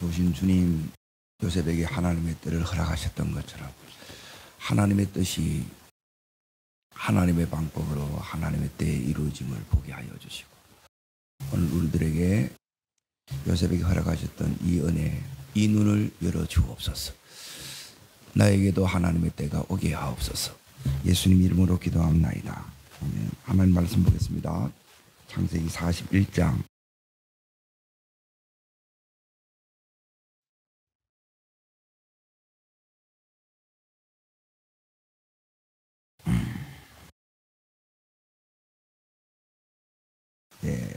오신 주님 요셉에게 하나님의 때를 허락하셨던 것처럼 하나님의 뜻이 하나님의 방법으로 하나님의 때에 이루어짐을 보게 하여 주시고, 오늘 우리들에게 요셉에게 허락하셨던 이 은혜, 이 눈을 열어 주옵소서. 나에게도 하나님의 때가 오게 하옵소서. 예수님 이름으로 기도합나이다. 아멘. 하나님 말씀 보겠습니다. 창세기 41장 네,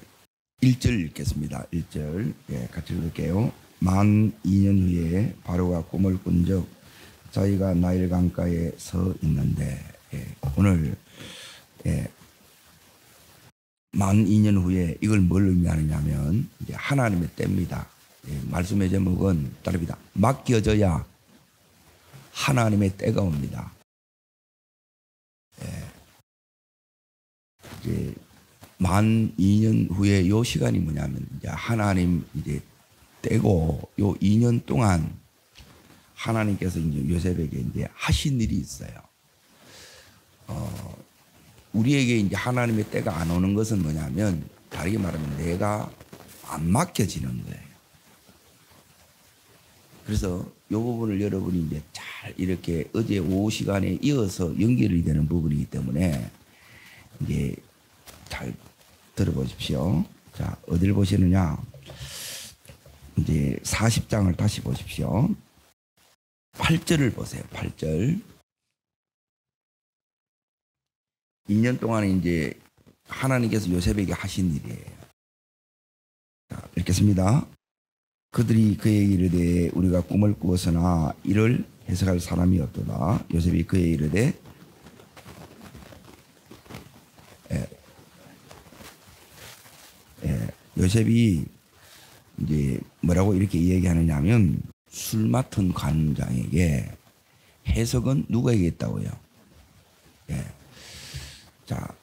1절 읽겠습니다. 1절 같이 읽을게요. 만 2년 후에 바로가 꿈을 꾼 적 자기가 나일 강가에 서 있는데, 오늘 만 2년 후에 이걸 뭘 의미하느냐면 이제 하나님의 때입니다. 말씀의 제목은 따릅니다. 맡겨져야 하나님의 때가 옵니다. 이제 만 2년 후에 요 시간이 뭐냐면 이제 하나님 이제 때고, 요 2년 동안 하나님께서 이제 요셉에게 이제 하신 일이 있어요. 우리에게 이제 하나님의 때가 안 오는 것은 뭐냐면, 다르게 말하면 내가 안 맡겨지는 거예요. 그래서 이 부분을 여러분이 이제 잘 이렇게 어제 오후 시간에 이어서 연결이 되는 부분이기 때문에 이제 잘 들어보십시오. 자, 어디를 보시느냐? 이제 40장을 다시 보십시오. 8절을 보세요. 8절. 2년 동안 이제 하나님께서 요셉에게 하신 일이에요. 자, 읽겠습니다. 그들이 그에게 이르되 우리가 꿈을 꾸었으나 이를 해석할 사람이 없도다. 요셉이 그에게 이르되 요셉이 이제 뭐라고 이렇게 이야기하느냐면, 술 맡은 관장에게 해석은 누구에게 있다고요? 자,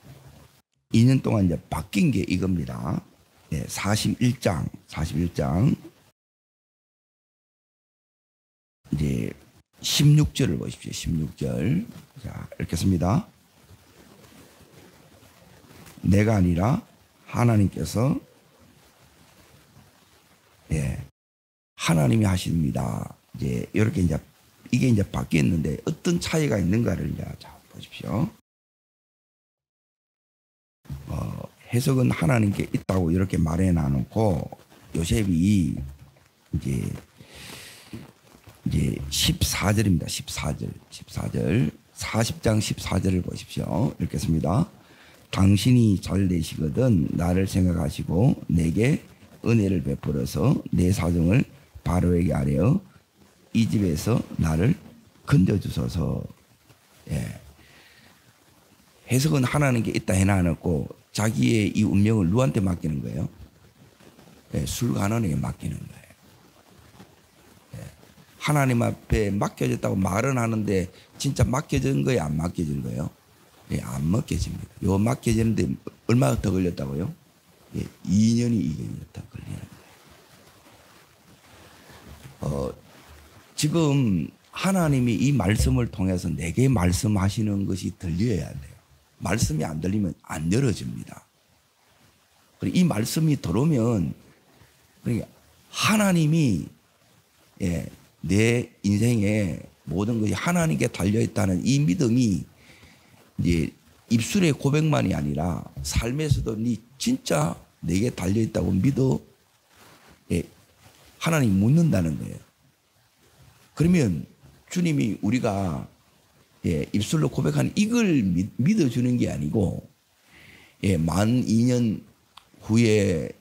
2년 동안 이제 바뀐 게 이겁니다. 41장 이제 16절을 보십시오. 16절. 자, 읽겠습니다. 내가 아니라 하나님께서 하나님이 하십니다. 이제 이렇게 이제 이게 이제 바뀌었는데 어떤 차이가 있는가를 이제 자 보십시오. 해석은 하나님께 있다고 이렇게 말해 놔놓고, 요셉이 이제 14절입니다. 14절 40장 14절을 보십시오. 읽겠습니다. 당신이 잘 되시거든 나를 생각하시고 내게 은혜를 베풀어서 내 사정을 바로에게 아뢰어 이 집에서 나를 건져주소서. 해석은 하나님께 있다 해놔놓고 자기의 이 운명을 누구한테 맡기는 거예요? 술관원에게 맡기는 거예요. 하나님 앞에 맡겨졌다고 말은 하는데 진짜 맡겨진 거예요? 안 맡겨진 거예요? 안 맡겨집니다. 요 맡겨지는데 얼마나 더 걸렸다고요? 2년이 더 걸리는 거예요. 지금 하나님이 이 말씀을 통해서 내게 말씀하시는 것이 들려야 돼요. 말씀이 안 들리면 안 열어집니다. 그리고 이 말씀이 들어오면, 그러니까 하나님이 내 인생의 모든 것이 하나님께 달려있다는 이 믿음이 이제 입술의 고백만이 아니라 삶에서도 네 진짜 내게 달려있다고 믿어 하나님 묻는다는 거예요. 그러면 주님이 우리가 입술로 고백하는 이걸 믿어주는 게 아니고, 만 2년 후에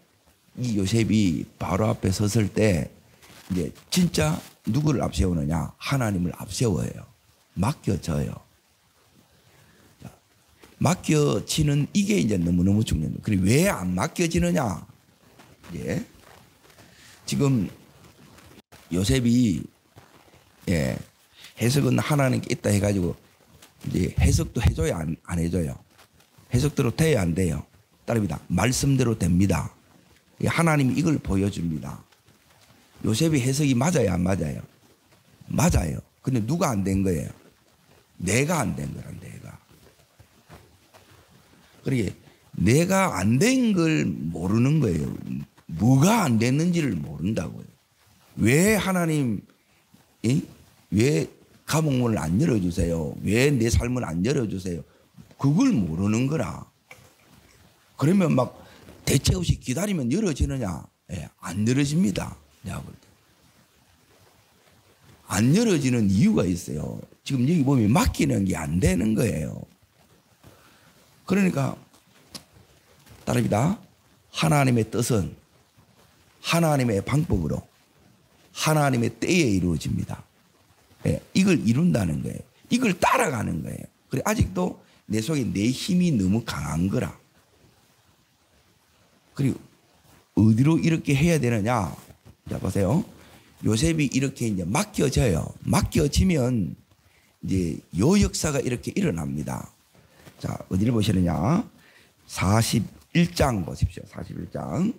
이 요셉이 바로 앞에 섰을 때 이제 진짜 누구를 앞세우느냐? 하나님을 앞세워요. 맡겨져요. 맡겨지는 이게 이제 너무너무 중요해요. 그리고 왜 안 맡겨지느냐? 지금 요셉이 해석은 하나님께 있다 해가지고 이제 해석도 해줘야 안 해줘요? 해석대로 돼야 안 돼요? 따릅니다. 말씀대로 됩니다. 하나님이 이걸 보여줍니다. 요셉이 해석이 맞아요, 안 맞아요? 맞아요. 근데 누가 안 된 거예요? 내가 안 된 거란, 내가. 그러게 내가 안 된 걸 모르는 거예요. 뭐가 안 됐는지를 모른다고요. 왜 하나님, 왜 감옥문을 안 열어주세요? 왜 내 삶을 안 열어주세요? 그걸 모르는 거라. 그러면 막 대체 없이 기다리면 열어지느냐? 예, 안 열어집니다. 내가 볼 때. 안 열어지는 이유가 있어요. 지금 여기 보면 맡기는 게 안 되는 거예요. 그러니까 따릅니다. 하나님의 뜻은 하나님의 방법으로 하나님의 때에 이루어집니다. 예, 이걸 이룬다는 거예요. 이걸 따라가는 거예요. 그래 아직도 내 속에 내 힘이 너무 강한 거라. 그리고 어디로 이렇게 해야 되느냐? 자 보세요. 요셉이 이렇게 이제 맡겨져요. 맡겨지면 이제 요 역사가 이렇게 일어납니다. 자 어디를 보시느냐? 41장 보십시오. 41장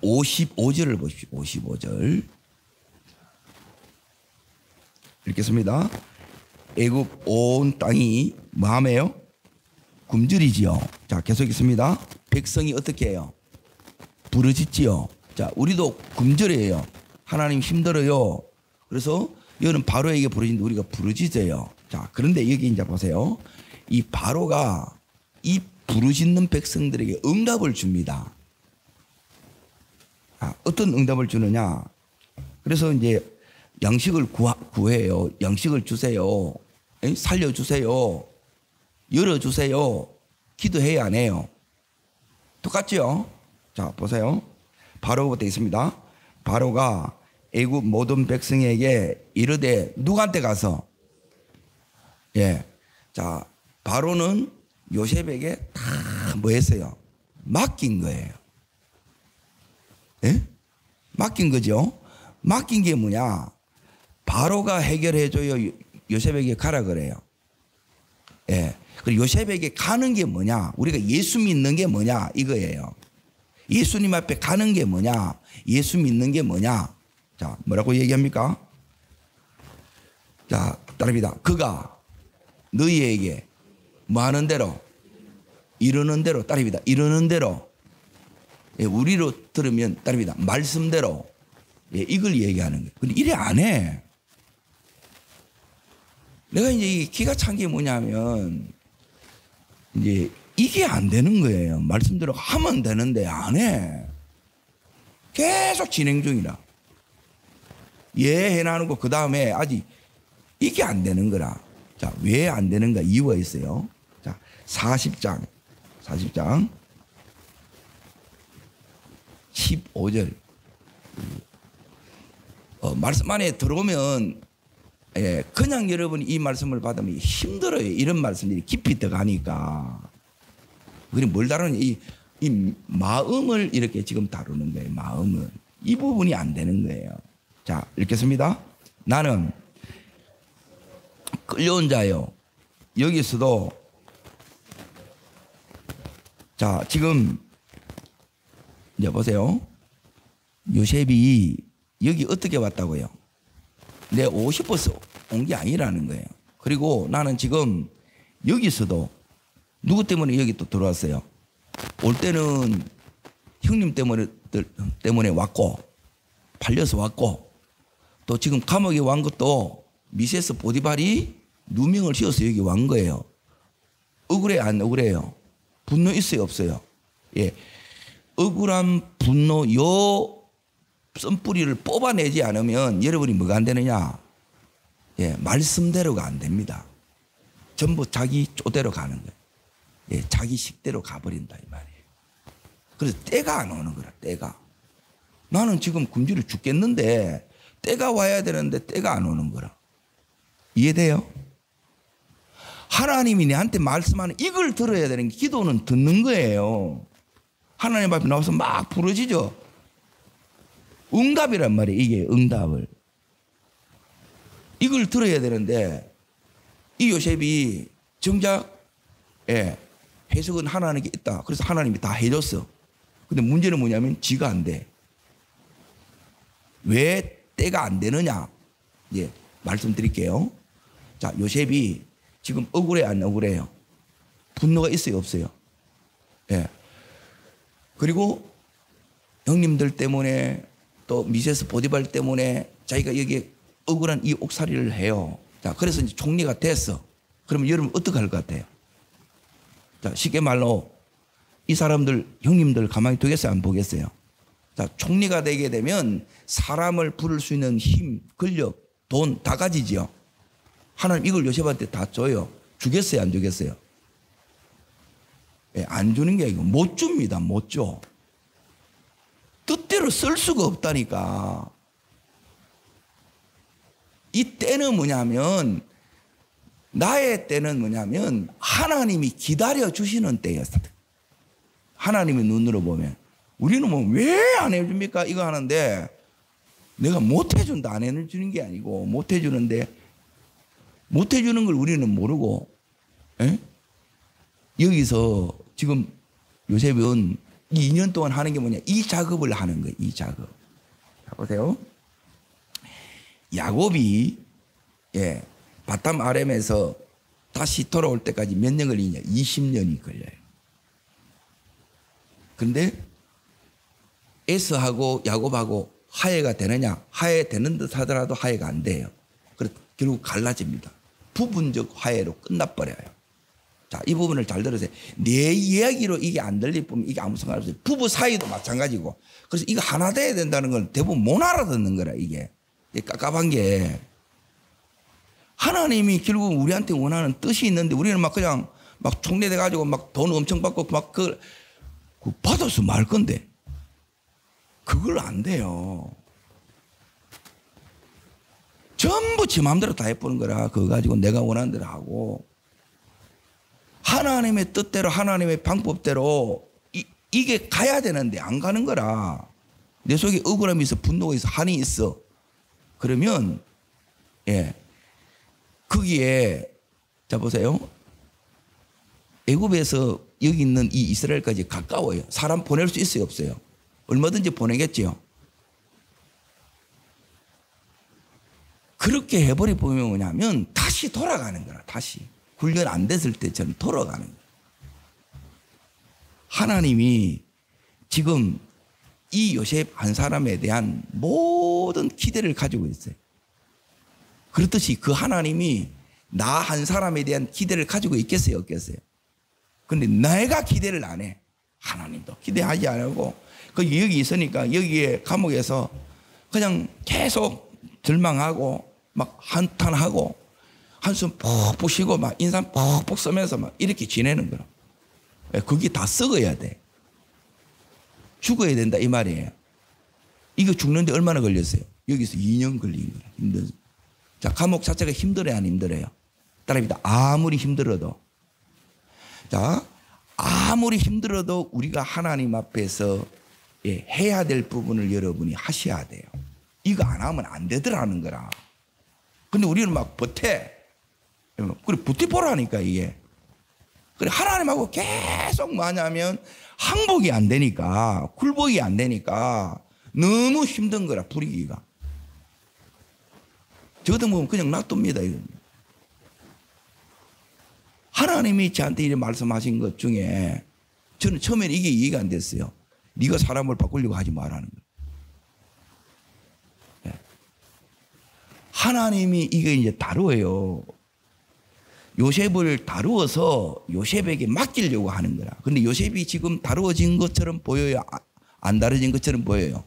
55절을 보십시오. 55절 읽겠습니다. 애굽 온 땅이 뭐하매요? 굶주리지요. 자 계속 읽습니다. 백성이 어떻게 해요? 부르짖지요. 자 우리도 굶주려요. 하나님 힘들어요. 그래서 여는 바로에게 부르짖는데 우리가 부르짖어요. 자 그런데 여기 이제 보세요. 이 바로가 이 부르짖는 백성들에게 응답을 줍니다. 어떤 응답을 주느냐? 그래서 이제 양식을 구해요. 양식을 주세요. 살려주세요. 열어주세요. 기도해야 안 해요? 똑같죠? 자 보세요. 바로부터 있습니다. 바로가 애굽 모든 백성에게 이르되 누구한테 가서? 예, 자 바로는 요셉에게 다 뭐 했어요? 맡긴 거예요. 예? 맡긴 거죠. 맡긴 게 뭐냐? 바로가 해결해줘요. 요셉에게 가라 그래요. 예. 그리고 요셉에게 가는 게 뭐냐? 우리가 예수 믿는 게 뭐냐? 이거예요. 예수님 앞에 가는 게 뭐냐? 예수 믿는 게 뭐냐? 자, 뭐라고 얘기합니까? 자, 따릅니다. 그가 너희에게 뭐 하는 대로? 이르는 대로 따릅니다. 이르는 대로. 예, 우리로 들으면 따릅니다. 말씀대로. 예, 이걸 얘기하는 거예요. 근데 이래 안 해. 내가 이제 기가 찬 게 뭐냐면 이제 이게 안 되는 거예요. 말씀대로 하면 되는데 안 해. 계속 진행 중이라. 예 해나는 거 그 다음에 아직 이게 안 되는 거라. 자, 왜 안 되는가 이유가 있어요. 자, 40장 15절. 말씀 안에 들어오면 예, 그냥 여러분이 이 말씀을 받으면 힘들어요. 이런 말씀들이 깊이 들어가니까. 그럼 뭘 다루냐? 이 마음을 이렇게 지금 다루는 거예요. 마음을. 이 부분이 안 되는 거예요. 자, 읽겠습니다. 나는 끌려온 자요. 여기서도 자, 지금 이제 보세요. 요셉이 여기 어떻게 왔다고요? 내 오고 싶어서 온 게 아니라는 거예요. 그리고 나는 지금 여기서도 누구 때문에 여기 또 들어왔어요? 올 때는 형님 때문에 왔고, 팔려서 왔고, 또 지금 감옥에 완 것도 미세스 보디발이 누명을 씌워서 여기 완 거예요. 억울해, 안 억울해요? 분노 있어요, 없어요? 예. 억울한 분노, 요 썬뿌리를 뽑아내지 않으면 여러분이 뭐가 안 되느냐? 예, 말씀대로가 안 됩니다. 전부 자기 쪼대로 가는 거예요. 예, 자기 식대로 가버린다 이 말이에요. 그래서 때가 안 오는 거라. 때가. 나는 지금 굶주려 죽겠는데 때가 와야 되는데 때가 안 오는 거라. 이해돼요? 하나님이 내한테 말씀하는 이걸 들어야 되는 게 기도는 듣는 거예요. 하나님 앞에 나와서 막 부르짖어. 응답이란 말이에요. 이게 응답을. 이걸 들어야 되는데 이 요셉이 정작 예, 해석은 하나님께 있다. 그래서 하나님이 다 해줬어. 근데 문제는 뭐냐면 지가 안 돼. 왜 때가 안 되느냐? 예, 말씀드릴게요. 자, 요셉이 지금 억울해 안 억울해요? 분노가 있어요 없어요? 예. 그리고 형님들 때문에 또 미세스 보디발 때문에 자기가 여기에 억울한 이 옥살이를 해요. 자, 그래서 이제 총리가 됐어. 그러면 여러분 어떻게 할 것 같아요? 자, 쉽게 말로 이 사람들 형님들 가만히 두겠어요 안 보겠어요? 자, 총리가 되게 되면 사람을 부를 수 있는 힘, 권력, 돈 다 가지지요. 하나님 이걸 요셉한테 다 줘요. 주겠어요 안 주겠어요? 예, 안 주는 게 아니고 못 줍니다. 못 줘. 뜻대로 쓸 수가 없다니까. 이 때는 뭐냐면 나의 때는 뭐냐면 하나님이 기다려 주시는 때였어요. 하나님의 눈으로 보면 우리는 뭐 왜 안 해줍니까? 이거 하는데 내가 못 해준다 안 해주는 게 아니고 못 해주는데 못 해주는 걸 우리는 모르고 에? 여기서 지금 요셉은 이 2년 동안 하는 게 뭐냐 이 작업을 하는 거예요. 이 작업. 자, 보세요. 야곱이 예, 바탐 아렘에서 다시 돌아올 때까지 몇 년 걸리냐? 20년이 걸려요. 그런데 에서하고 야곱하고 화해가 되느냐? 화해되는 듯 하더라도 화해가 안 돼요. 그래서 결국 갈라집니다. 부분적 화해로 끝나버려요. 자, 이 부분을 잘 들으세요. 내 이야기로 이게 안 들릴 뿐 이게 아무 상관없어요. 부부 사이도 마찬가지고. 그래서 이거 하나 돼야 된다는 걸 대부분 못 알아듣는 거라 이게. 깝깝한 게 하나님이 결국 우리한테 원하는 뜻이 있는데 우리는 막 그냥 막 총대돼 가지고 막 돈 엄청 받고 막 그걸 받아서 말 건데 그걸 안 돼요. 전부 지 마음대로 다 해보는 거라 그거 가지고 내가 원하는 대로 하고 하나님의 뜻대로 하나님의 방법대로 이게 가야 되는데 안 가는 거라. 내 속에 억울함이 있어 분노가 있어 한이 있어. 그러면 예 거기에 자 보세요. 애굽에서 여기 있는 이 이스라엘까지 가까워요. 사람 보낼 수 있어요 없어요? 얼마든지 보내겠지요. 그렇게 해버리 보면 뭐냐면 다시 돌아가는 거라. 다시 훈련 안 됐을 때처럼 돌아가는 거야. 하나님이 지금 이 요셉 한 사람에 대한 모든 기대를 가지고 있어요. 그렇듯이 그 하나님이 나 한 사람에 대한 기대를 가지고 있겠어요 없겠어요? 그런데 내가 기대를 안 해. 하나님도 기대하지 않고 여기 있으니까 여기에 감옥에서 그냥 계속 절망하고 막 한탄하고 한숨 푹푹 쉬고 막 인상 푹푹 쓰면서 막 이렇게 지내는 거라. 그게 다 썩어야 돼. 죽어야 된다 이 말이에요. 이거 죽는데 얼마나 걸렸어요? 여기서 2년 걸린 거라. 힘든. 자, 감옥 자체가 힘들어요 안 힘들어요? 따라합니다. 아무리 힘들어도 자 아무리 힘들어도 우리가 하나님 앞에서 예, 해야 될 부분을 여러분이 하셔야 돼요. 이거 안 하면 안 되더라는 거라. 근데 우리는 막 버텨. 그래 버텨보라니까 이게. 그래 하나님하고 계속 뭐냐면 항복이 안 되니까 굴복이 안 되니까 너무 힘든 거라 부리기가. 저 같은 보면 그냥 놔둡니다. 이건. 하나님이 저한테 이렇게 말씀하신 것 중에 저는 처음에는 이게 이해가 안 됐어요. 네가 사람을 바꾸려고 하지 말라는 거예요. 하나님이 이게 이제 다루어요. 요셉을 다루어서 요셉에게 맡기려고 하는 거라. 근데 요셉이 지금 다루어진 것처럼 보여요? 안 다루어진 것처럼 보여요?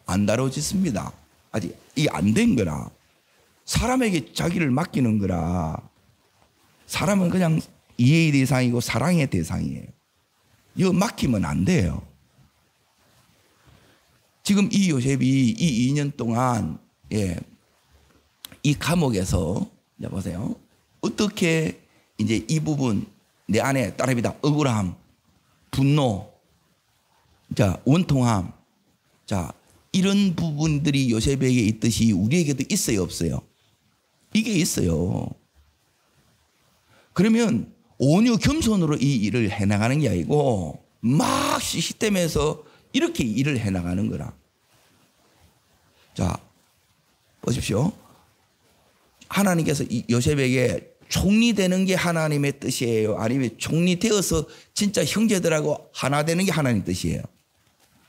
안 다루어졌습니다. 아직 이게 안 된 거라. 사람에게 자기를 맡기는 거라. 사람은 그냥 이해의 대상이고 사랑의 대상이에요. 이거 맡기면 안 돼요. 지금 이 요셉이 이 2년 동안 예, 이 감옥에서 자 보세요. 어떻게 이제 이 부분 내 안에 따라합니다. 억울함, 분노, 자 원통함, 자 이런 부분들이 요셉에게 있듯이 우리에게도 있어요 없어요? 이게 있어요. 그러면 온유 겸손으로 이 일을 해나가는 게 아니고 막 시시때면서 이렇게 일을 해나가는 거라. 자, 보십시오. 하나님께서 이 요셉에게 총리 되는 게 하나님의 뜻이에요? 아니면 총리 되어서 진짜 형제들하고 하나 되는 게 하나님의 뜻이에요?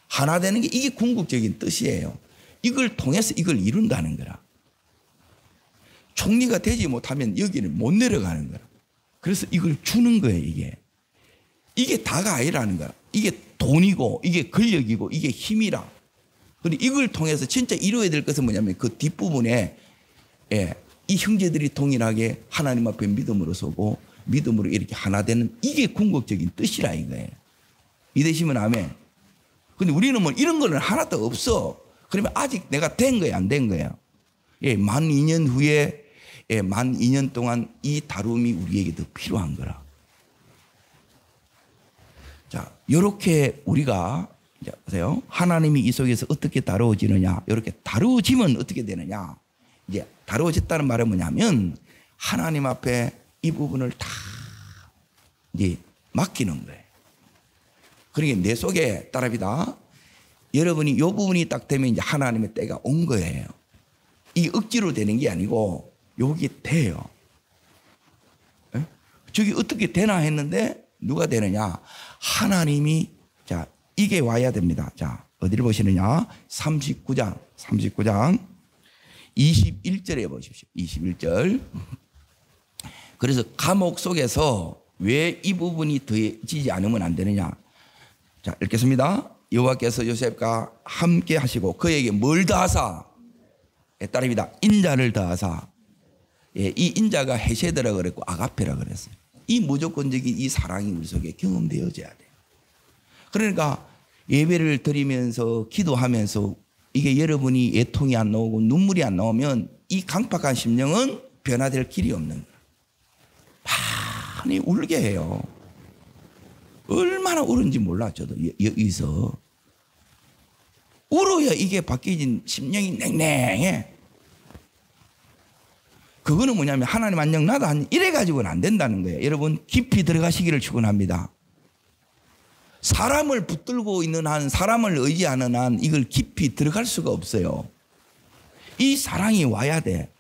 하나 되는 게 이게 궁극적인 뜻이에요. 이걸 통해서 이걸 이룬다는 거라. 총리가 되지 못하면 여기는 못 내려가는 거라. 그래서 이걸 주는 거예요, 이게. 이게 다가 아니라는 거야. 이게 돈이고, 이게 권력이고, 이게 힘이라. 그리고 이걸 통해서 진짜 이루어야 될 것은 뭐냐면 그 뒷부분에 이 형제들이 동일하게 하나님 앞에 믿음으로 서고 믿음으로 이렇게 하나 되는 이게 궁극적인 뜻이라 이거예요. 믿으시면 아멘. 근데 우리는 뭐 이런 거는 하나도 없어. 그러면 아직 내가 된 거야, 안 된 거야? 만 2년 후에 만 2년 동안 이 다룸이 우리에게 더 필요한 거라. 자, 요렇게 우리가 이제 보세요. 하나님이 이 속에서 어떻게 다루어지느냐? 이렇게 다루어지면 어떻게 되느냐? 이제 다루어졌다는 말은 뭐냐면 하나님 앞에 이 부분을 다 이제 맡기는 거예요. 그러니까 내 속에 따라비다. 여러분이 이 부분이 딱 되면 이제 하나님의 때가 온 거예요. 이게 억지로 되는 게 아니고 여기 돼요. 에? 저기 어떻게 되나 했는데 누가 되느냐? 하나님이 자 이게 와야 됩니다. 자 어디를 보시느냐? 39장 21절에 보십시오. 21절. 그래서 감옥 속에서 왜 이 부분이 더해지지 않으면 안 되느냐? 자 읽겠습니다. 여호와께서 요셉과 함께 하시고 그에게 뭘 더하사? 따릅니다. 인자를 더하사. 이 인자가 헤세드라 그랬고 아가페라 그랬어요. 이 무조건적인 이 사랑이 우리 속에 경험되어져야 돼요. 그러니까 예배를 드리면서 기도하면서 이게 여러분이 애통이 안 나오고 눈물이 안 나오면 이 강팍한 심령은 변화될 길이 없는 거예요. 많이 울게 해요. 얼마나 울은지 몰라 저도 여기서. 울어야 이게 바뀌진 심령이 냉랭해. 그거는 뭐냐면 하나님 안녕 나도 안녕 이래가지고는 안 된다는 거예요. 여러분 깊이 들어가시기를 축원합니다. 사람을 붙들고 있는 한 사람을 의지하는 한 이걸 깊이 들어갈 수가 없어요. 이 사랑이 와야 돼.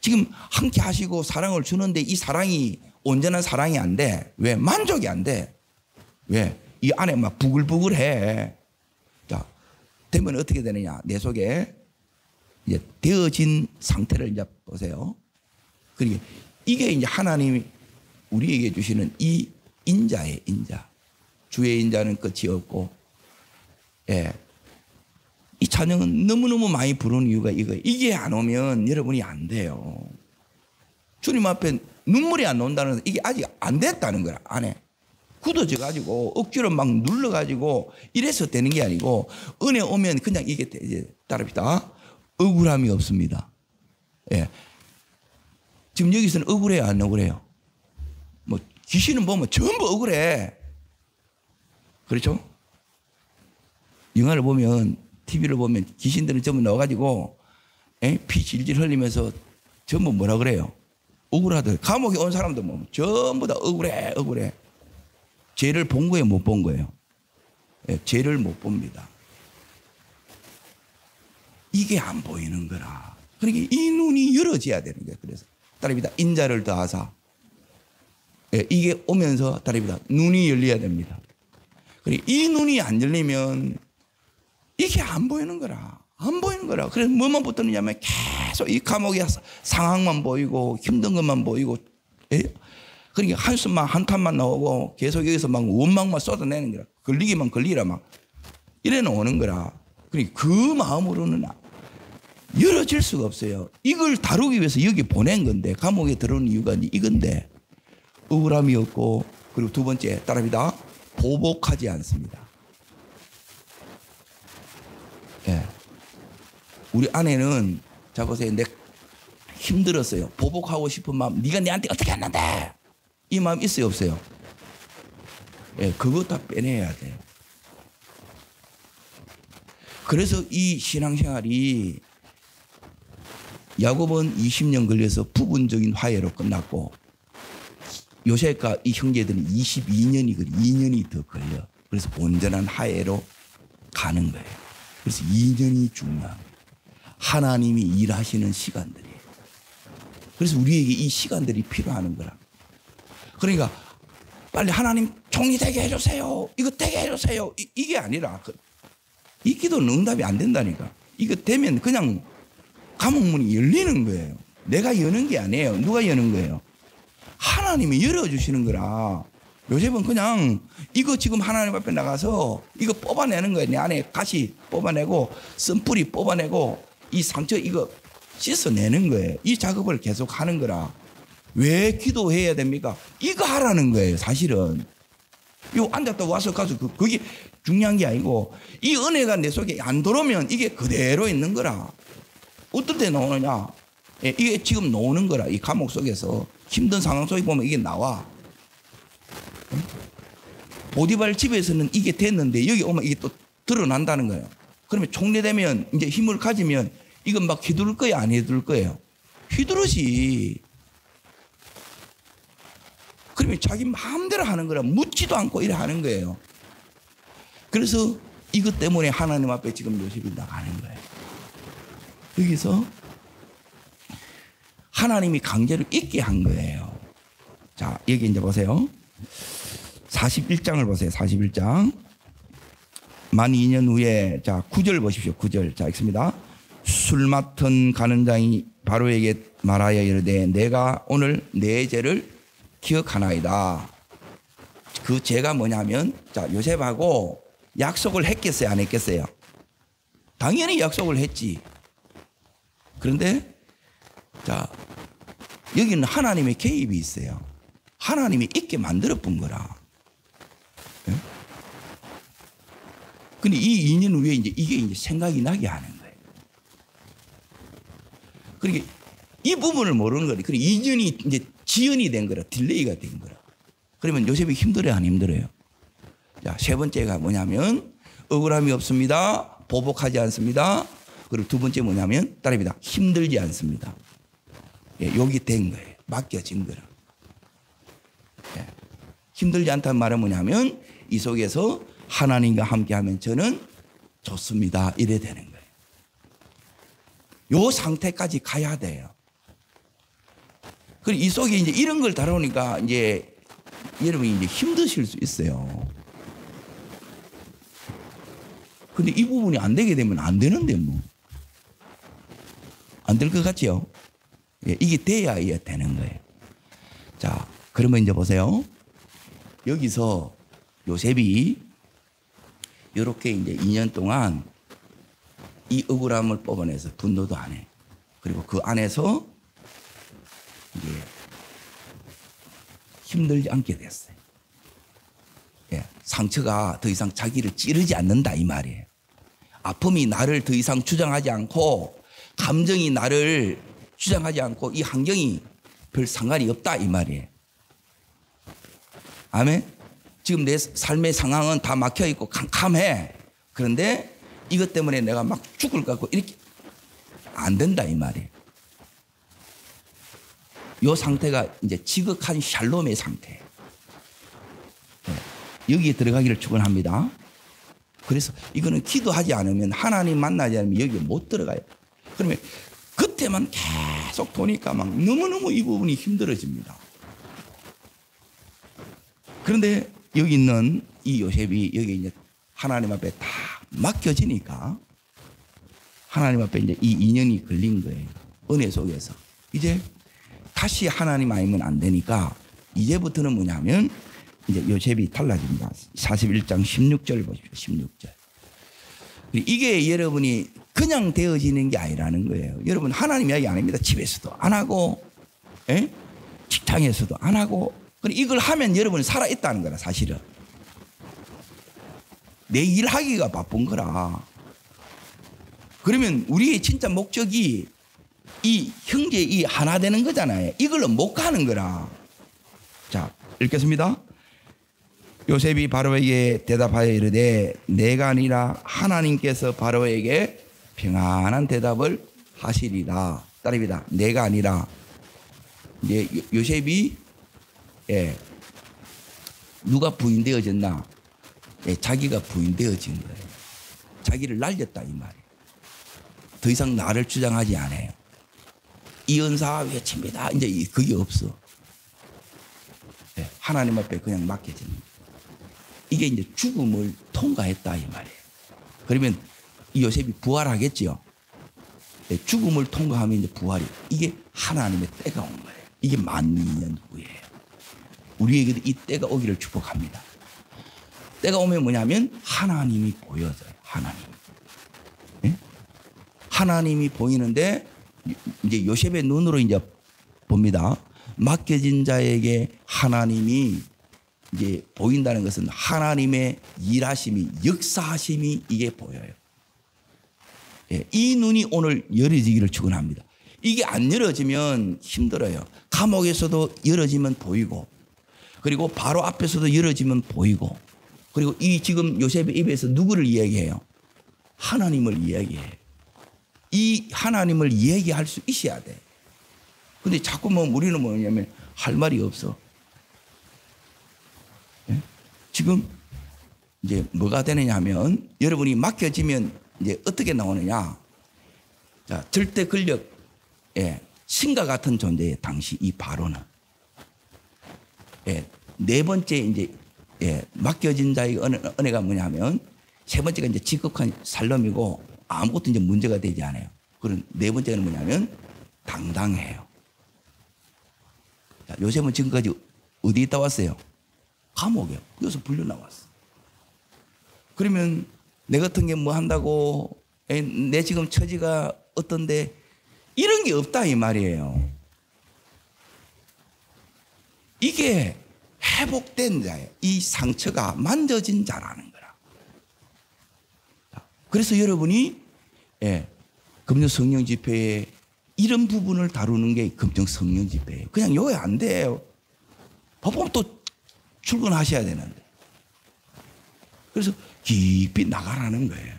지금 함께 하시고 사랑을 주는데 이 사랑이 온전한 사랑이 안 돼. 왜? 만족이 안 돼. 왜? 이 안에 막 부글부글해. 자, 되면 어떻게 되느냐? 내 속에 이제 되어진 상태를 이제 보세요. 그리고 이게 이제 하나님이 우리에게 주시는 이 인자의 인자. 주의 인자는 끝이 없고, 이 찬양은 너무너무 많이 부르는 이유가 이거예요. 이게 안 오면 여러분이 안 돼요. 주님 앞에 눈물이 안 나온다는 이게 아직 안 됐다는 거야, 안에. 굳어져 가지고 억지로 막 눌러 가지고 이래서 되는 게 아니고 은혜 오면 그냥 이게 이제 따릅니다. 억울함이 없습니다. 지금 여기서는 억울해요, 안 억울해요? 뭐 귀신은 보면 전부 억울해. 그렇죠? 영화를 보면 TV를 보면 귀신들은 전부 나와가지고 피 질질 흘리면서 전부 뭐라 그래요? 억울하다. 감옥에 온 사람도 뭐 전부 다 억울해. 죄를 본 거예요, 못 본 거예요? 죄를 못 봅니다. 이게 안 보이는 거라. 그러니까 이 눈이 열어져야 되는 거예요. 그래서 따릅니다. 인자를 더하사. 이게 오면서 따릅니다. 눈이 열려야 됩니다. 이 눈이 안 열리면 이게 안 보이는 거라. 안 보이는 거라. 그래서 뭐만 붙드느냐면 계속 이 감옥의 상황만 보이고 힘든 것만 보이고 그러니까 한숨만 한탄만 나오고 계속 여기서 막 원망만 쏟아내는 거라. 걸리기만 걸리라 막 이래 오는 거라. 그러니까 그 마음으로는 열어질 수가 없어요. 이걸 다루기 위해서 여기 보낸 건데 감옥에 들어오는 이유가 이건데 억울함이 없고 그리고 두 번째 따릅니다. 보복하지 않습니다. 우리 아내는 자 보세요. 내 힘들었어요. 보복하고 싶은 마음. 네가 내한테 어떻게 했는데 이 마음 있어요 없어요? 그거 다 빼내야 돼요. 그래서 이 신앙생활이 야곱은 20년 걸려서 부분적인 화해로 끝났고 요셉과 이 형제들은 22년이 걸려 2년이 더 걸려. 그래서 온전한 화해로 가는 거예요. 그래서 2년이 중요한 거예요. 하나님이 일하시는 시간들이에요. 그래서 우리에게 이 시간들이 필요한 거라. 그러니까 빨리 하나님 총리 되게 해주세요. 이거 되게 해주세요. 이게 아니라 이 기도는 응답이 안 된다니까. 이거 되면 그냥 감옥문이 열리는 거예요. 내가 여는 게 아니에요. 누가 여는 거예요? 하나님이 열어주시는 거라. 요셉은 그냥 이거 지금 하나님 앞에 나가서 이거 뽑아내는 거예요. 내 안에 가시 뽑아내고 쓴뿌리 뽑아내고 이 상처 이거 씻어내는 거예요. 이 작업을 계속 하는 거라. 왜 기도해야 됩니까? 이거 하라는 거예요. 사실은. 이거 앉았다 와서 가서 그게 중요한 게 아니고 이 은혜가 내 속에 안 들어오면 이게 그대로 있는 거라. 어떨 때 나오느냐? 이게 지금 나오는 거라. 이 감옥 속에서 힘든 상황 속에 보면 이게 나와. 보디발 집에서는 이게 됐는데 여기 오면 이게 또 드러난다는 거예요. 그러면 총리되면 이제 힘을 가지면 이건 막 휘두를 거예요? 안 휘두를 거예요? 휘두르지. 그러면 자기 마음대로 하는 거라. 묻지도 않고 이래 하는 거예요. 그래서 이것 때문에 하나님 앞에 지금 요셉이 나가는 거예요. 여기서 하나님이 강제로 있게 한 거예요. 자, 여기 이제 보세요. 41장을 보세요. 41장. 만 2년 후에, 자, 9절 보십시오. 9절. 자, 읽습니다. 술 맡은 가는 장이 바로에게 말하여 이르되 내가 오늘 내 죄를 기억하나이다. 그 죄가 뭐냐면, 자, 요셉하고 약속을 했겠어요? 안 했겠어요? 당연히 약속을 했지. 그런데, 자, 여기는 하나님의 개입이 있어요. 하나님이 있게 만들어 본 거라. 네? 근데 이 2년 후에 이게 이제 생각이 나게 하는 거예요. 그러니까 이 부분을 모르는 거예요. 그러니까 2년이 이제 지연이 된 거라, 딜레이가 된 거라. 그러면 요셉이 힘들어요, 안 힘들어요? 자, 세 번째가 뭐냐면, 억울함이 없습니다. 보복하지 않습니다. 그리고 두 번째 뭐냐면, 따라합니다. 힘들지 않습니다. 예, 여기 된 거예요. 맡겨진 거라. 예. 힘들지 않다는 말은 뭐냐면, 이 속에서 하나님과 함께 하면 저는 좋습니다. 이래 되는 거예요. 요 상태까지 가야 돼요. 그리고 이 속에 이제 이런 걸 다루니까 이제 여러분이 이제 힘드실 수 있어요. 근데 이 부분이 안 되게 되면 안 되는데 뭐. 안 될 것 같지요? 예, 이게 돼야 되는 거예요. 자, 그러면 이제 보세요. 여기서 요셉이 이렇게 이제 2년 동안 이 억울함을 뽑아내서 분노도 안 해. 그리고 그 안에서 이제 힘들지 않게 됐어요. 예, 상처가 더 이상 자기를 찌르지 않는다 이 말이에요. 아픔이 나를 더 이상 주장하지 않고 감정이 나를 주장하지 않고 이 환경이 별 상관이 없다 이 말이에요. 아멘? 지금 내 삶의 상황은 다 막혀있고 캄캄해. 그런데 이것 때문에 내가 막 죽을 것 같고 이렇게 안 된다 이 말이에요. 이 상태가 이제 지극한 샬롬의 상태예요. 여기에 들어가기를 축원합니다. 그래서 이거는 기도하지 않으면 하나님 만나지 않으면 여기에 못 들어가요. 그러면 그때만 계속 도니까 막 너무너무 이 부분이 힘들어집니다. 그런데 여기 있는 이 요셉이 여기 이제 하나님 앞에 다 맡겨지니까 하나님 앞에 이제 이 인연이 걸린 거예요. 은혜 속에서. 이제 다시 하나님 아니면 안 되니까 이제부터는 뭐냐면 이제 요셉이 달라집니다. 41장 16절 보십시오. 16절. 이게 여러분이 그냥 되어지는 게 아니라는 거예요. 여러분 하나님 이야기 안 합니다. 집에서도 안 하고, 에? 직장에서도 안 하고. 이걸 하면 여러분이 살아있다는 거라 사실은. 내 일하기가 바쁜 거라. 그러면 우리의 진짜 목적이 이 형제 이 하나 되는 거잖아요. 이걸로 못 가는 거라. 자, 읽겠습니다. 요셉이 바로에게 대답하여 이르되 내가 아니라 하나님께서 바로에게 평안한 대답을 하시리라. 따릅니다. 내가 아니라 이제 요셉이 누가 부인되어졌나? 자기가 부인되어진 거예요. 자기를 날렸다 이 말이에요. 더 이상 나를 주장하지 않아요. 이 은사 외칩니다. 이제 그게 없어. 네, 하나님 앞에 그냥 맡겨집니다. 이게 이제 죽음을 통과했다 이 말이에요. 그러면 이 요셉이 부활하겠죠. 네, 죽음을 통과하면 이제 부활이, 이게 하나님의 때가 온 거예요. 이게 12,000년 후예요. 우리에게도 이 때가 오기를 축복합니다. 때가 오면 뭐냐면 하나님이 보여져요. 하나님. 네? 하나님이 보이는데 이제 요셉의 눈으로 이제 봅니다. 맡겨진 자에게 하나님이 이제 보인다는 것은 하나님의 일하심이, 역사하심이 이게 보여요. 예, 이 눈이 오늘 열어지기를 축원합니다. 이게 안 열어지면 힘들어요. 감옥에서도 열어지면 보이고, 그리고 바로 앞에서도 열어지면 보이고, 그리고 이 지금 요셉의 입에서 누구를 이야기해요? 하나님을 이야기해요. 이 하나님을 이야기할 수 있어야 돼. 근데 자꾸 뭐 우리는 뭐냐면 할 말이 없어. 예? 지금 이제 뭐가 되느냐 하면 여러분이 맡겨지면 이제 어떻게 나오느냐. 자, 절대 권력, 예, 신과 같은 존재의 당시 이 바로는. 예, 네 번째 이제, 예, 맡겨진 자의 은혜가 뭐냐면 세 번째가 이제 지극한 살림이고 아무것도 이제 문제가 되지 않아요. 그런 네 번째는 뭐냐면 당당해요. 자, 요셉은 지금까지 어디 있다 왔어요? 감옥이요. 여기서 불려 나왔어. 그러면 내 같은 게 뭐 한다고, 내 지금 처지가 어떤데, 이런 게 없다 이 말이에요. 이게 회복된 자예요. 이 상처가 만져진 자라는 거라. 그래서 여러분이, 예, 금요 성령 집회에 이런 부분을 다루는 게 금요 성령 집회예요. 그냥 요게 안 돼요. 법원 또 출근하셔야 되는데. 그래서 깊이 나가라는 거예요.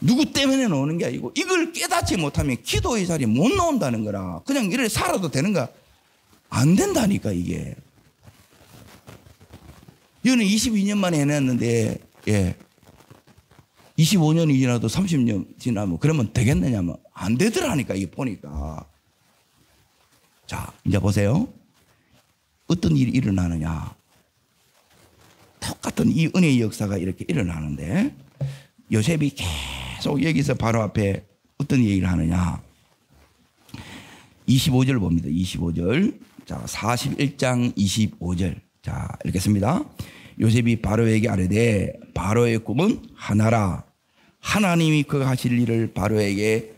누구 때문에 나오는 게 아니고 이걸 깨닫지 못하면 기도의 자리에 못 나온다는 거라. 그냥 이렇게 살아도 되는가? 안 된다니까 이게. 이거는 22년 만에 해냈는데, 예, 25년이 지나도 30년 지나면 그러면 되겠느냐면 안 되더라니까 이게 보니까. 자, 이제 보세요. 어떤 일이 일어나느냐. 똑같은 이 은혜의 역사가 이렇게 일어나는데 요셉이 계속 여기서 바로 앞에 어떤 얘기를 하느냐. 25절 봅니다. 25절. 자, 41장 25절. 자, 읽겠습니다. 요셉이 바로에게 아뢰되 바로의 꿈은 하나라. 하나님이 그가 하실 일을 바로에게.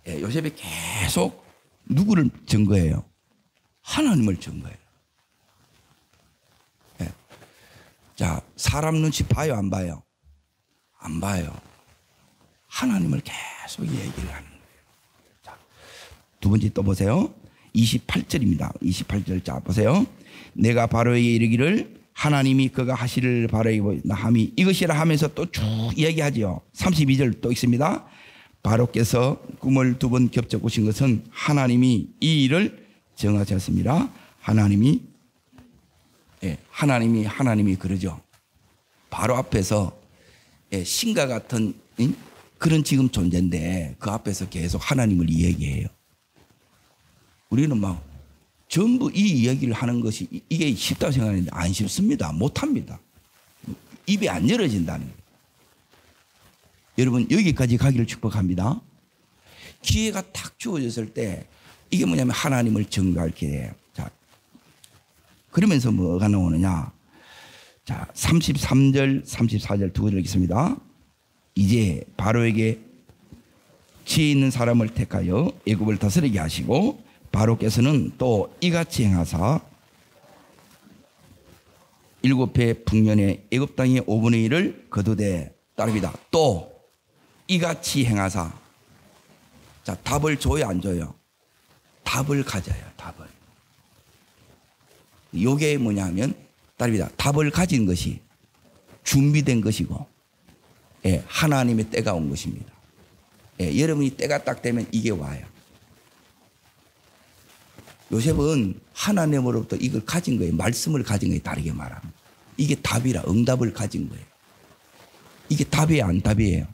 예, 요셉이 계속 누구를 증거해요? 하나님을 증거해요. 예. 자, 사람 눈치 봐요, 안 봐요? 안 봐요. 하나님을 계속 얘기를 하는 거예요. 자, 두 번째 또 보세요. 28절입니다. 28절. 자, 보세요. 내가 바로에게 이르기를 하나님이 그가 하시를 바로에게 함이 이것이라 하면서 또 쭉 얘기하죠. 32절 또 있습니다. 바로께서 꿈을 두 번 겹쳐 꾸신 것은 하나님이 이 일을 정하셨습니다. 하나님이, 예, 하나님이 그러죠. 바로 앞에서, 예, 신과 같은 그런 지금 존재인데 그 앞에서 계속 하나님을 이야기해요. 우리는 막 전부 이 이야기를 하는 것이 이게 쉽다고 생각하는데 안 쉽습니다. 못합니다. 입이 안 열어진다는 거예요. 여러분 여기까지 가기를 축복합니다. 기회가 탁 주어졌을 때 이게 뭐냐면 하나님을 증거할 기회예요. 자, 그러면서 뭐가 나오느냐. 자, 33절 34절 두 구절 읽겠습니다. 이제 바로에게 지혜 있는 사람을 택하여 애굽을 다스리게 하시고 바로께서는 또 이같이 행하사 7해 풍년에 애굽 땅의 5분의 1을 거두되 따릅니다. 또 이같이 행하사. 자, 답을 줘요, 안 줘요? 답을 가져요, 답을. 요게 뭐냐면 따릅니다. 답을 가진 것이 준비된 것이고, 예, 하나님의 때가 온 것입니다. 예, 여러분이 때가 딱 되면 이게 와요. 요셉은 하나님으로부터 이걸 가진 거예요. 말씀을 가진 거예요. 다르게 말하면. 이게 답이라 응답을 가진 거예요. 이게 답이에요, 안 답이에요?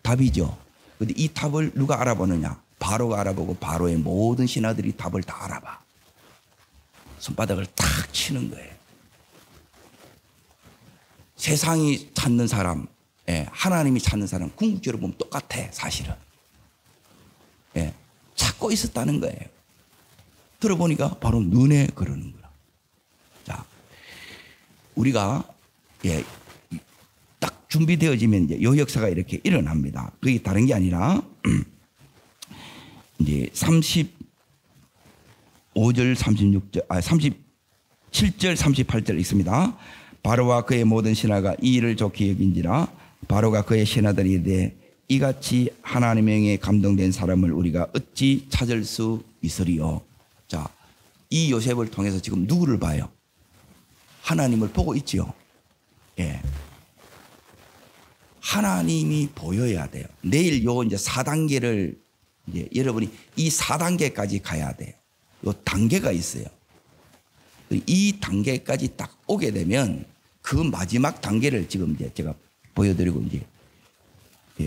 답이죠. 근데 이 답을 누가 알아보느냐? 바로가 알아보고 바로의 모든 신하들이 답을 다 알아봐. 손바닥을 탁 치는 거예요. 세상이 찾는 사람, 하나님이 찾는 사람, 궁극적으로 보면 똑같아, 사실은. 찾고 있었다는 거예요. 들어보니까 바로 눈에 그러는 거야. 자, 우리가, 딱 준비되어지면 이제 요 역사가 이렇게 일어납니다. 그게 다른 게 아니라, 이제 35절, 36절, 37절, 38절 있습니다. 바로와 그의 모든 신하가 이 일을 좋게 여긴지라 바로가 그의 신하들이 이르되 이같이 하나님의 영에 감동된 사람을 우리가 어찌 찾을 수 있으리요. 자, 이 요셉을 통해서 지금 누구를 봐요? 하나님을 보고 있지요. 하나님이 보여야 돼요. 내일 요 이제 4단계를 이제 여러분이 이 4단계까지 가야 돼요. 요 단계가 있어요. 이 단계까지 딱 오게 되면 그 마지막 단계를 지금 이제 제가 보여드리고 이제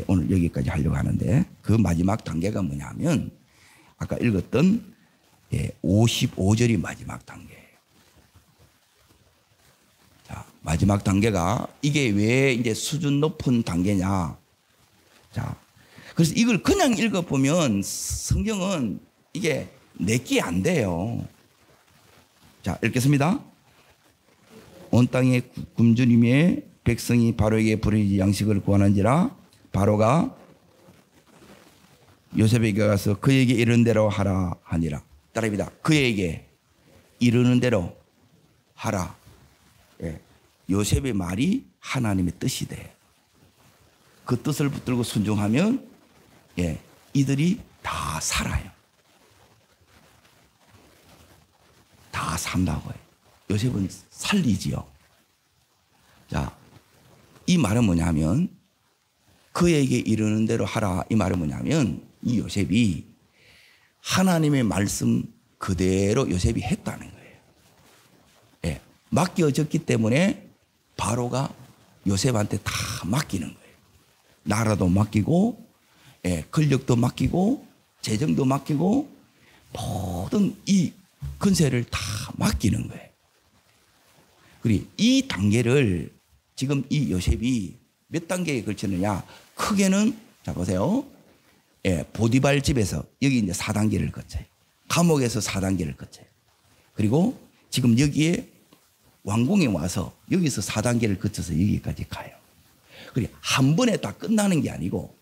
오늘 여기까지 하려고 하는데 그 마지막 단계가 뭐냐면 아까 읽었던 55절이 마지막 단계예요. 자, 마지막 단계가 이게 왜 이제 수준 높은 단계냐? 자, 그래서 이걸 그냥 읽어보면 성경은 이게 내게 안 돼요. 자, 읽겠습니다. 온 땅의 굶주림에 백성이 바로에게 부르짖어 양식을 구하는지라 바로가 요셉에게 가서 그에게 이르는 대로 하라 하니라. 따라합니다. 그에게 이르는 대로 하라. 요셉의 말이 하나님의 뜻이 돼. 그 뜻을 붙들고 순종하면 이들이 다 살아요. 다 산다고 해요. 요셉은 살리지요. 자, 이 말은 뭐냐면 그에게 이르는 대로 하라. 이 말은 뭐냐면 이 요셉이 하나님의 말씀 그대로 요셉이 했다는 거예요. 맡겨졌기 때문에 바로가 요셉한테 다 맡기는 거예요. 나라도 맡기고 권력도 맡기고 재정도 맡기고 모든 이 권세를 다 맡기는 거예요. 그리고 이 단계를 지금 이 요셉이 몇 단계에 걸치느냐? 크게는 자 보세요. 보디발 집에서 여기 이제 4단계를 거쳐요. 감옥에서 4단계를 거쳐요. 그리고 지금 여기에 왕궁에 와서 여기서 4단계를 거쳐서 여기까지 가요. 그리고 한 번에 다 끝나는 게 아니고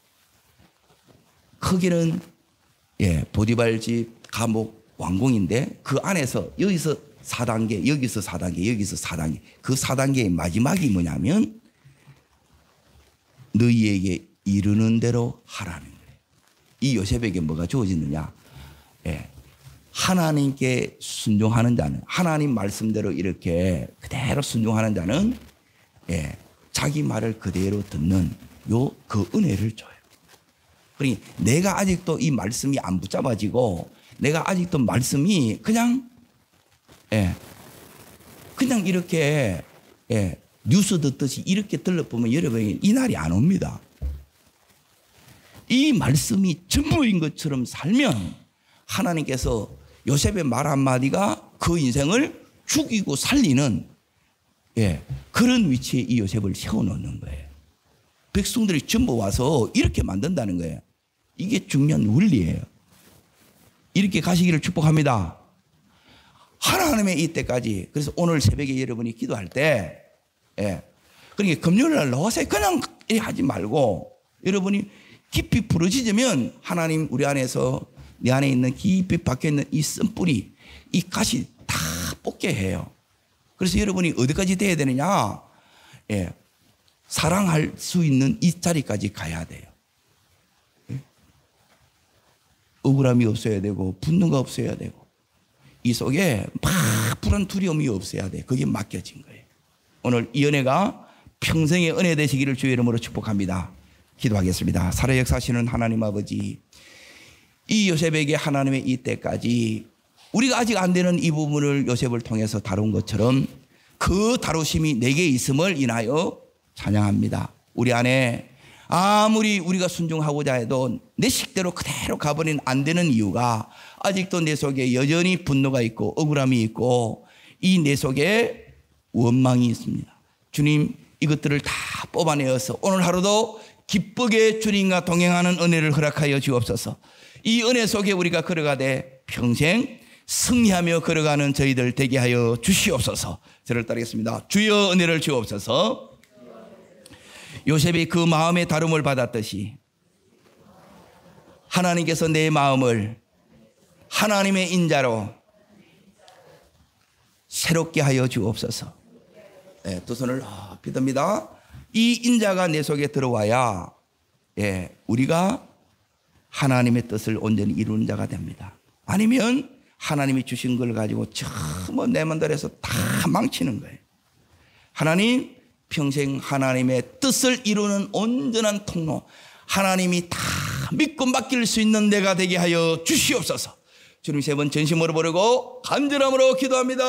크게는 보디발 집, 감옥, 왕궁인데 그 안에서 여기서 4단계, 여기서 4단계, 여기서 4단계. 그 4단계의 마지막이 뭐냐면 너희에게 이르는 대로 하라는 거예요. 이 요셉에게 뭐가 주어지느냐? 하나님께 순종하는 자는, 하나님 말씀대로 이렇게 그대로 순종하는 자는 자기 말을 그대로 듣는 그 은혜를 줘요. 그러니 내가 아직도 이 말씀이 안 붙잡아지고 내가 아직도 말씀이 그냥 이렇게 뉴스 듣듯이 이렇게 들려보면 여러분이 이 날이 안 옵니다. 이 말씀이 전부인 것처럼 살면 하나님께서 요셉의 말 한마디가 그 인생을 죽이고 살리는 그런 위치에 이 요셉을 세워놓는 거예요. 백성들이 전부 와서 이렇게 만든다는 거예요. 이게 중요한 원리예요. 이렇게 가시기를 축복합니다. 하나님의 이때까지. 그래서 오늘 새벽에 여러분이 기도할 때 그러니까 금요일 날 나와서 그냥 하지 말고 여러분이 깊이 부러지면 하나님 우리 안에서 내 안에 있는 깊이 박혀있는 이 쓴뿌리 이 가시 다 뽑게 해요. 그래서 여러분이 어디까지 돼야 되느냐? 사랑할 수 있는 이 자리까지 가야 돼요. 억울함이 없어야 되고 분노가 없어야 되고 이 속에 막 불안 두려움이 없어야 돼. 그게 맡겨진 거예요. 오늘 이 은혜가 평생의 은혜 되시기를 주의 이름으로 축복합니다. 기도하겠습니다. 살아 역사하시는 하나님 아버지, 이 요셉에게 하나님의 이때까지 우리가 아직 안 되는 이 부분을 요셉을 통해서 다룬 것처럼 그 다루심이 내게 있음을 인하여 찬양합니다. 우리 안에 아무리 우리가 순종하고자 해도 내 식대로 그대로 가버리는 안 되는 이유가 아직도 내 속에 여전히 분노가 있고 억울함이 있고 이 내 속에 원망이 있습니다. 주님, 이것들을 다 뽑아내어서 오늘 하루도 기쁘게 주님과 동행하는 은혜를 허락하여 주옵소서. 이 은혜 속에 우리가 걸어가되 평생 승리하며 걸어가는 저희들 되게 하여 주시옵소서. 저를 따르겠습니다. 주여 은혜를 주옵소서. 요셉이 그 마음의 다름을 받았듯이 하나님께서 내 마음을 하나님의 인자로 새롭게 하여 주옵소서. 네, 두 손을 빗듭니다. 이 인자가 내 속에 들어와야 우리가 하나님의 뜻을 온전히 이루는 자가 됩니다. 아니면 하나님이 주신 걸 가지고 전부 내 맘대로 해서 다 망치는 거예요. 하나님, 평생 하나님의 뜻을 이루는 온전한 통로, 하나님이 다 믿고 맡길 수 있는 내가 되게 하여 주시옵소서. 주님, 세 번 전심으로 부르고 간절함으로 기도합니다.